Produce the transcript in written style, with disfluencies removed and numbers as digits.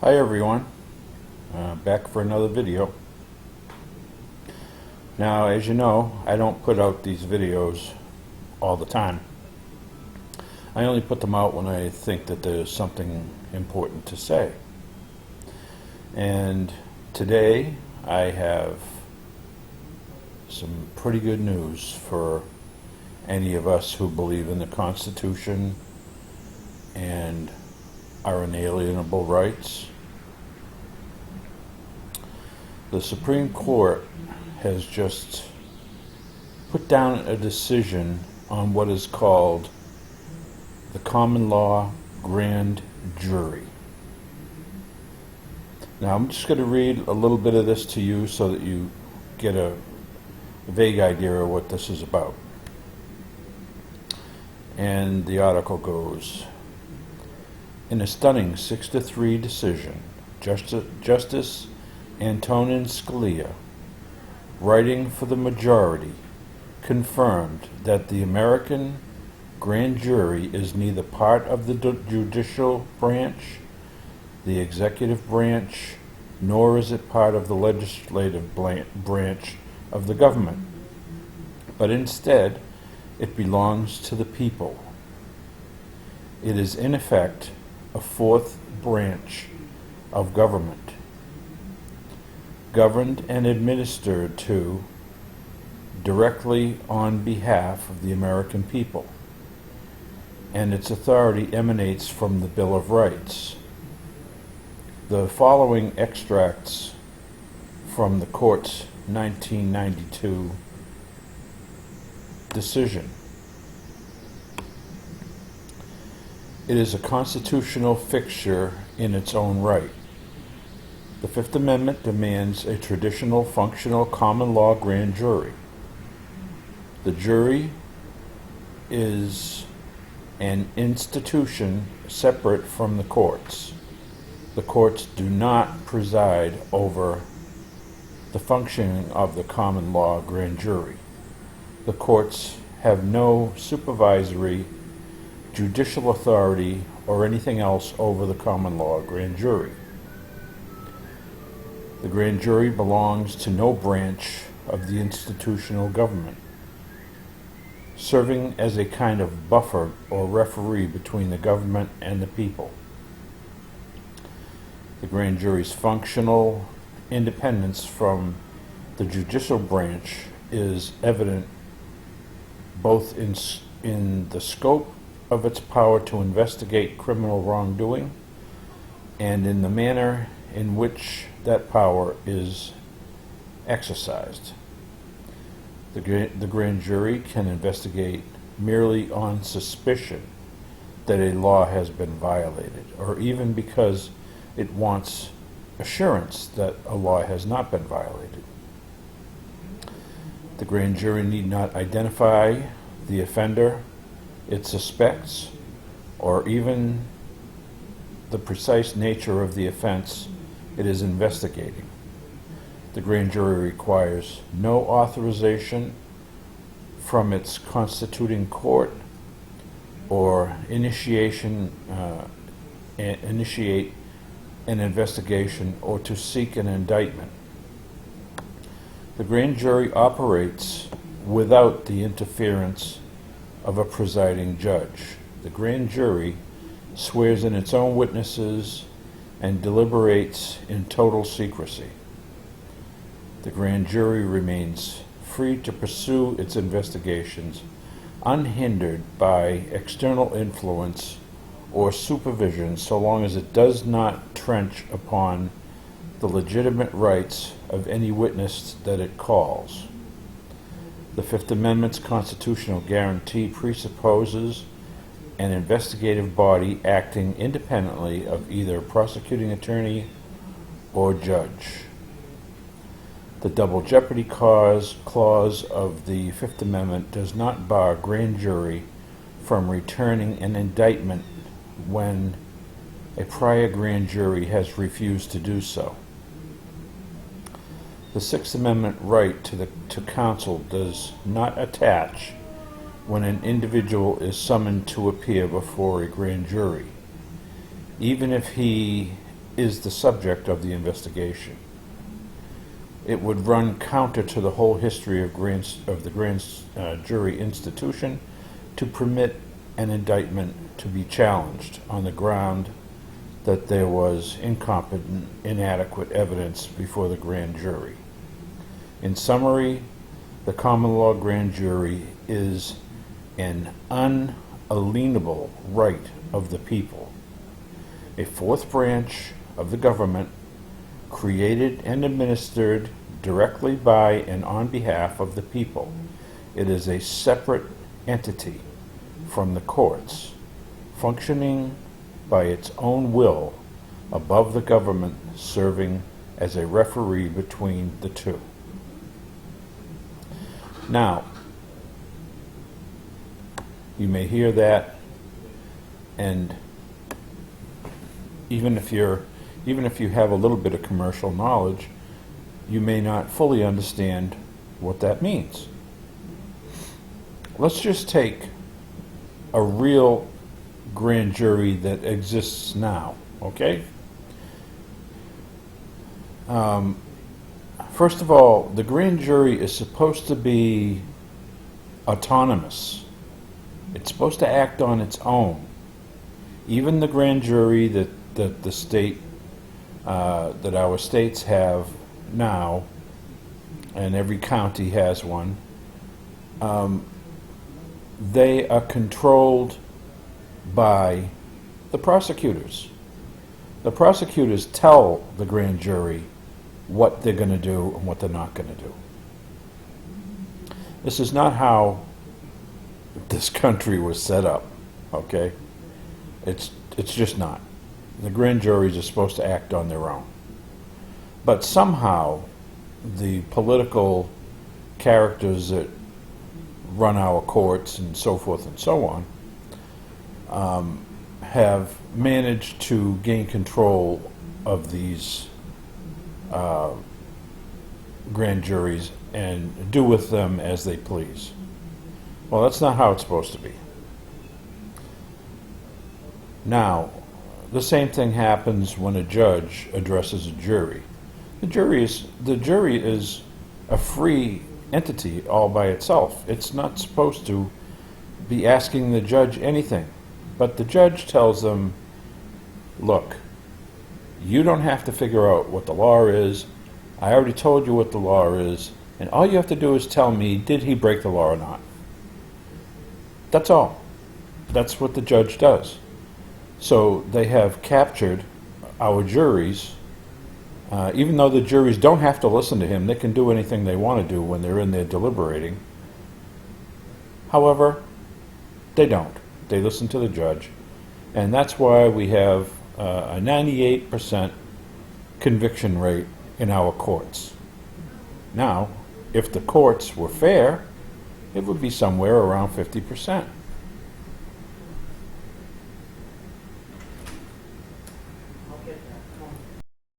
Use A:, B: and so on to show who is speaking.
A: Hi everyone, back for another video. Now, as you know, I don't put out these videos all the time. I only put them out when I think that there's something important to say. And today I have some pretty good news for any of us who believe in the Constitution and our inalienable rights. The Supreme Court has just put down a decision on what is called the common law grand jury. Now I'm just going to read a little bit of this to you so that you get a vague idea of what this is about. And the article goes, in a stunning 6-3 decision, Justice Antonin Scalia, writing for the majority, confirmed that the American grand jury is neither part of the judicial branch, the executive branch, nor is it part of the legislative branch of the government, but instead it belongs to the people. It is in effect a fourth branch of government, governed and administered to directly on behalf of the American people, and its authority emanates from the Bill of Rights. The following extracts from the court's 1992 decision. It is a constitutional fixture in its own right. The Fifth Amendment demands a traditional, functional, common law grand jury. The jury is an institution separate from the courts. The courts do not preside over the functioning of the common law grand jury. The courts have no supervisory, judicial authority, or anything else over the common law grand jury. The grand jury belongs to no branch of the institutional government, serving as a kind of buffer or referee between the government and the people. The grand jury's functional independence from the judicial branch is evident both in the scope of its power to investigate criminal wrongdoing and in the manner in which that power is exercised. The grand jury can investigate merely on suspicion that a law has been violated, or even because it wants assurance that a law has not been violated. The grand jury need not identify the offender it suspects, or even the precise nature of the offense it is investigating. The grand jury requires no authorization from its constituting court or initiate an investigation or to seek an indictment. The grand jury operates without the interference of a presiding judge. The grand jury swears in its own witnesses and deliberates in total secrecy. The grand jury remains free to pursue its investigations unhindered by external influence or supervision, so long as it does not trench upon the legitimate rights of any witness that it calls. The Fifth Amendment's constitutional guarantee presupposes an investigative body acting independently of either prosecuting attorney or judge. The double jeopardy clause of the Fifth Amendment does not bar grand jury from returning an indictment when a prior grand jury has refused to do so. The Sixth Amendment right to counsel does not attach when an individual is summoned to appear before a grand jury, even if he is the subject of the investigation. It would run counter to the whole history of the grand jury institution to permit an indictment to be challenged on the ground that there was incompetent, inadequate evidence before the grand jury. In summary, the common law grand jury is an unalienable right of the people, a fourth branch of the government created and administered directly by and on behalf of the people. It is a separate entity from the courts, functioning by its own will above the government, serving as a referee between the two. Now, you may hear that, and even if you have a little bit of commercial knowledge, you may not fully understand what that means. Let's just take a real grand jury that exists now, okay? First of all, the grand jury is supposed to be autonomous. It's supposed to act on its own. Even the grand jury that the state, that our states have now, and every county has one, they are controlled by the prosecutors. The prosecutors tell the grand jury what they're going to do and what they're not going to do. This is not how this country was set up, okay? It's just not. The grand juries are supposed to act on their own. But somehow, the political characters that run our courts and so forth and so on have managed to gain control of these grand juries and do with them as they please. Well, that's not how it's supposed to be. Now, the same thing happens when a judge addresses a jury. The jury is a free entity all by itself. It's not supposed to be asking the judge anything. But the judge tells them, look, you don't have to figure out what the law is. I already told you what the law is, and all you have to do is tell me, did he break the law or not? That's all. That's what the judge does. So they have captured our juries. Even though the juries don't have to listen to him, they can do anything they want to do when they're in there deliberating. However, they don't. They listen to the judge. And that's why we have a 98% conviction rate in our courts. Now, if the courts were fair, it would be somewhere around 50%.